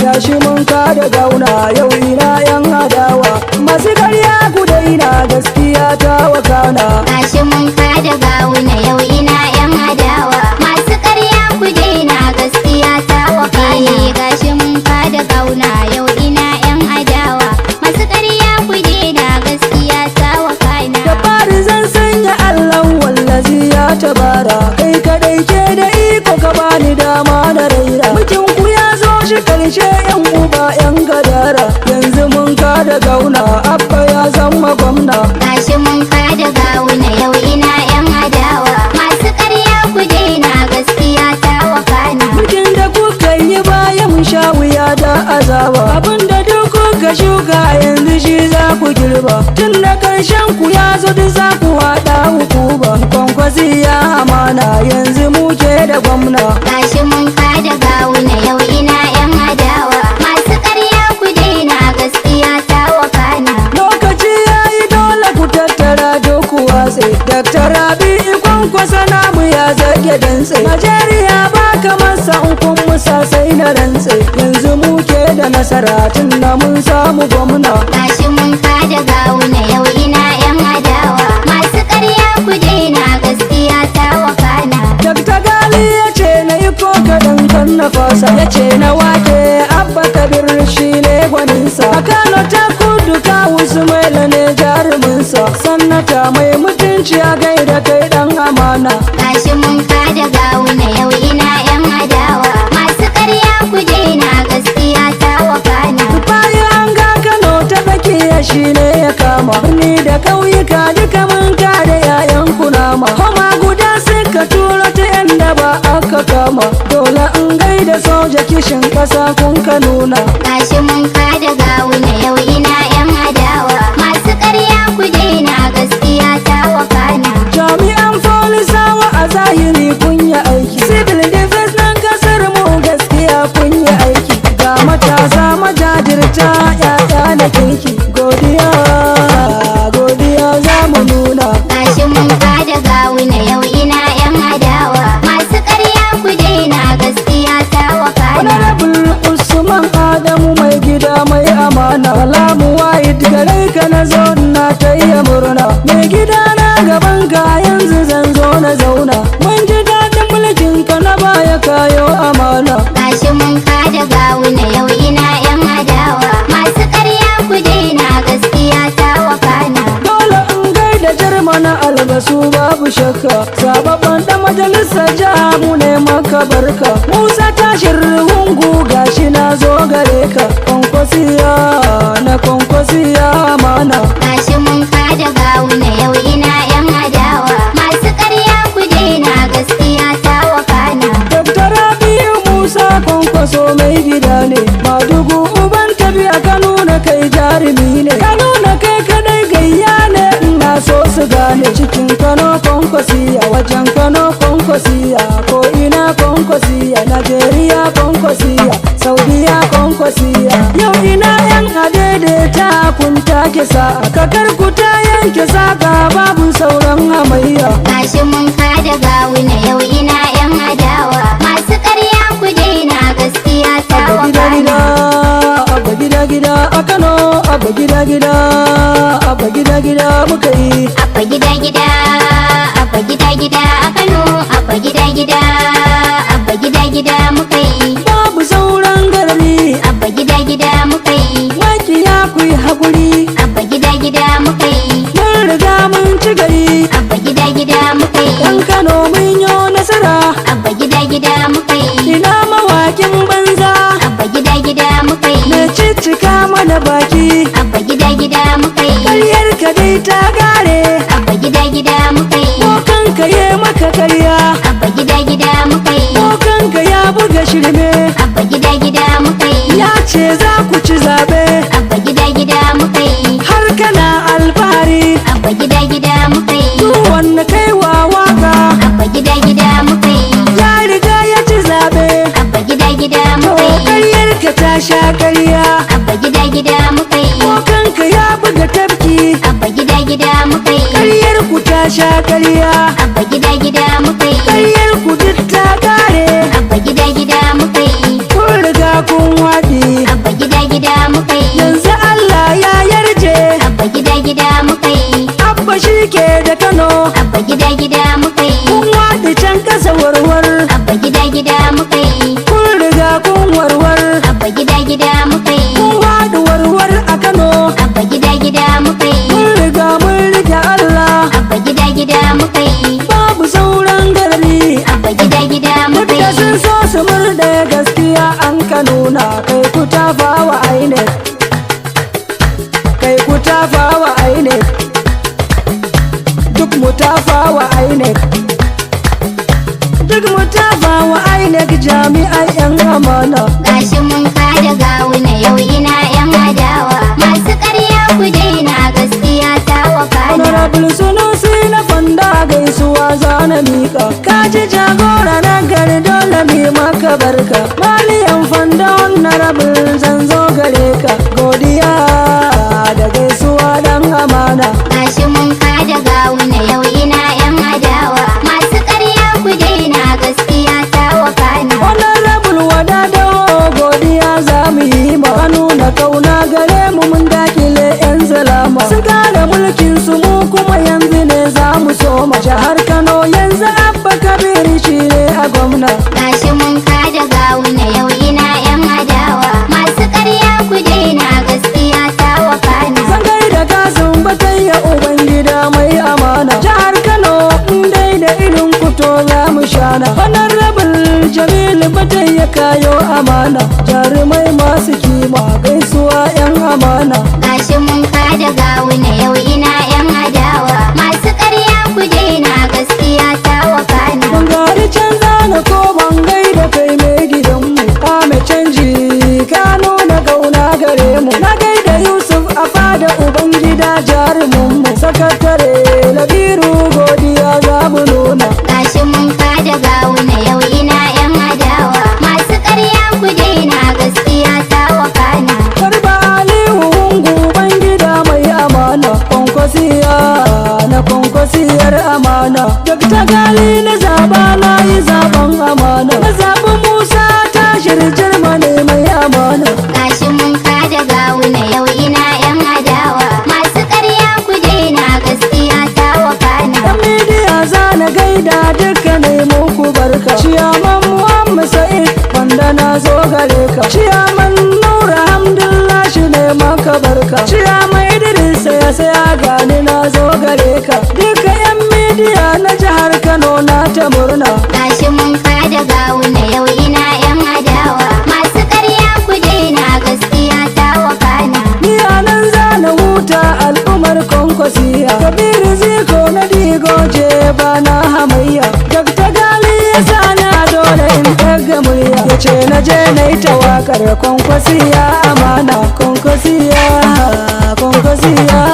gashi mun kada gauna yau ina yan adawa masu karya ku daina gaskiya ta wakana. Gashi mun kada gauna yau ina yan adawa masu karya ku daina gaskiya ta wakana. Gashi mun kada gauna yau ina yan adawa masu karya ku daina gaskiya ta wakana. Da fari zan sanya Allah wallazi ya tabara kai kadai ke da iko ka bani dama na raira. Bikin ku ya zo shi karshe yan uba yan gadara yanzu mun kada gauna abba ya zama gwamna. Gashi mun kada gauna yau ina yan adawa masu karya ku daina gaskiya ta wakana. Bikin da kuka yi bayan mun sha wuya da azaba abinda duk kuka shuka yanzu shi za ku girba. Tun da karshen ku ya zo duk za ku haɗa hukuma. Kwankwasi ya amana yanzu muke da gwamna. Gashi mun kada gauna yau ina yan adawa masu karya ku daina gaskiya ta wakana. Lokaci ya yi dole ku tattara doku watse. Dr. Rabi'u Kwankwasa namu ya zage dantse. Najeriya ba kamar sa in kun musa sai na rantse. Yanzu muke da nasara tun da mun samu gwamna. Gashi mun kada gauna yau ina yan adawa masu karya ku daina gaskiya ta wakana. Dr. Gali ya ce na yi kokarin kan na fasa ya ce na wake abba kabir shi ne gwaninsa. A Kano ta kudu kawu Sumaila ne jaruminsa. Sannata mai mutunci a gaida kai dan amana. Gashi mun kada gauna yau ina yan adawa masu karya ku daina gaskiya ta wakana. Bayan an ga Kano ta tsakiya shi ne ya kama. Birni da ƙauyuka duka mun kada yayan kunama. Homa guda suka turo ta yanda ba aka kama. Dole in gaida soja kishin ƙasa kun ka nuna. Gashi mun kada gauna yau ina yan adawa masu karya ku daina gaskiya ta wakana. Jami'an polisawa a zahiri kun yi aiki. Civil defense nan kasar mu gaskiya kun yi aiki. Ga matasa majajirta yaya na kirki. Godiya godiya za mu nuna. Gashi mun kada gauna yau ina yan adawa masu karya ku daina gaskiya ta wakana. Honorable Usman Adamu mai gida mai amana. Salamu wahid gare ka na zo na taya murna. Mai gida na gaban ka yanzu zan zo na zauna. Mun ji daɗin mulkin ka na baya kayo amana. Gashi mun kada gauna yau ina yan adawa masu karya ku daina gaskiya ta wakana. Dole in gaida jarmana albasu babu shakka. Zababban da majalisar jiha mu ne maka barka. Musa tashin rungu gashi na zo gare ka. Kwankwasiya na kwankwasiya amana. Gashi mun kada gauna yau ina yan adawa masu karya ku daina gaskiya ta wakana. Dr. Rabi'u Musa Kwankwaso mai gida ne. Madugu uban tafiya ka nuna kai jarumi ne. Ka nuna kai kadai gayya ne ina so su gane. Cikin Kano Kwankwasiya wajen Kano Kwankwasiya ko ina Kwankwasiya Najeriya Kwankwasiya Saudiya Kwankwasiya. Yau ina yan adaidaita kun take sa'a. Kakar ku ta yanke saka babu sauran hamayya. Gashi mun kada gauna yau ina yan adawa masu karya ku daina gaskiya ta wakana. Abba gida gida a Kano, abba gida gida, abba gida gida muka yi. Abba gida gida, abba gida gida a Kano, abba gida gida, abba gida gida muka yi. Babu sauran garari, Abba gida gida muka yi. makiya ku yi haƙuri. Abba gida gida muka yi. Mun riga mun ci gari, Abba gida gida muka yi. ɗan Kano mun yi nasara. Abba gida gida muka yi. Ina mawakin banza, Abba gida gida muka yi. me ciccika mana baki. Abba gida gida muka yi. Karyar ka dai ta gare, Abba gida gida muka yi. ko kanka ye maka karya. Abba gida gida muka yi. Ko kanka ya buga shirme, Abba gida gida muka yi. ya ce za ku ci zaɓe. Abba gida gida muka yi. Har kana alfahari, Abba gida gida muka yi. duk wanda kai wa waka. Abba gida gida muka yi. Ya riga ya ci zaɓe, Abba gida gida to muka yi. karyar ka ta sha karya. Abba gida gida muka yi. Ko kanka ya buga tafki, Abba gida gida muka yi. karyar ku ta sha karya. Abba gida gida muka yi. Karyar ku duk ta kare, Abba gida gida muka yi. kun riga kun waɗi. muka yi. kun riga kun warwar, Abba gida muka yi. kun haɗu warwar a Kano. Abba gida muka yi. Mun riga mun rike Allah, Abba gida muka yi. babu sauran garari. Abba gida Duk muka da sun yi. so su murɗe gaskiya an ka nuna, kai ku tafa wa INEC. Kai ku tafa wa INEC. Duk mu tafa wa INEC. Duk mu tafa wa INEC jami'an 'yan amana. Gashi mun kada gawuna yau ina yan adawa. Masu ƙarya ku daina gaskiya ta wakana. Honorable Sunusi na Fanda gaisuwa zana mika. Kaji jagora na gari dole mi maka barka. Maliyan Fanda Honorable zan zo gare ka. Godiya da gaisuwa dan amana. Gashi mun kada gawuna yau ina yan adawa. Masu ƙarya ku daina gaskiya ta wakana. Honorable Wadado godiya za mu yi ma. Ka nuna kauna gare mu mun dakile 'yan zalama. Sun kare mulkin su mu kuma yanzu ne za mu soma. Jihar Kano yanzu Abba Kabir shi ne a gwamna. Gashi mun kada gawuna yau ina yan adawa. Masu ƙarya ku daina gaskiya ta wakana. Zan gaida kasin batayya Ubangida mai amana. Jihar Kano in dai da irin kuto za mu shana. Honorable Jamilu batayya kayo amana. Jarumai masu kima gaisuwa 'yan amana. Gashi mun kada gawuna yau ina yan adawa. Masu ƙarya ku daina gaskiya ta wakana. Bangare canza na ko bangai da kai mai gidanmu. Kame canji ka nuna gauna gare mu. Na gaida Yusuf a fada Ubangida jaruminmu. Sakatare Labiru godiya za mu nuna. Gashi mun kada gawuna yau ina yan adawa. Masu ƙarya ku daina gaskiya ta wakana. Garba Aliyu Hungu Bangida mai amana. Kwankwasiya na kwankwasiyar amana. Dakta Gali na zaba na yi zaben amana. Na zaɓi Musa Tashir Jirmani mai amana. Gashi mun kada gawuna yau ina yan adawa. Masu ƙarya ku daina gaskiya ta wakana. Yan midiya za na gaida dukkanai muku barka. Ciyaman Muhammad Sa'id wanda na zo gare ka. Ciyaman Nura Hamdullah shi ne maka barka. Ciyaman Idris ya saya gani na zo gare ka. Duka yan midiya na jihar Kano na ta murna. Gashi mun kada gawuna yau ina yan adawa. Masu ƙarya ku daina gaskiya ta wakana. Ni a nan za na huta al'ummar kwankwasiya. Kabiru Ziko na digoje ba na hamayya. Dakta Gali ya sani a dole in ɗaga murya. Ya ce na je na yi tawakar kwankwasiya amana. Kwankwasiya, kwankwasiya.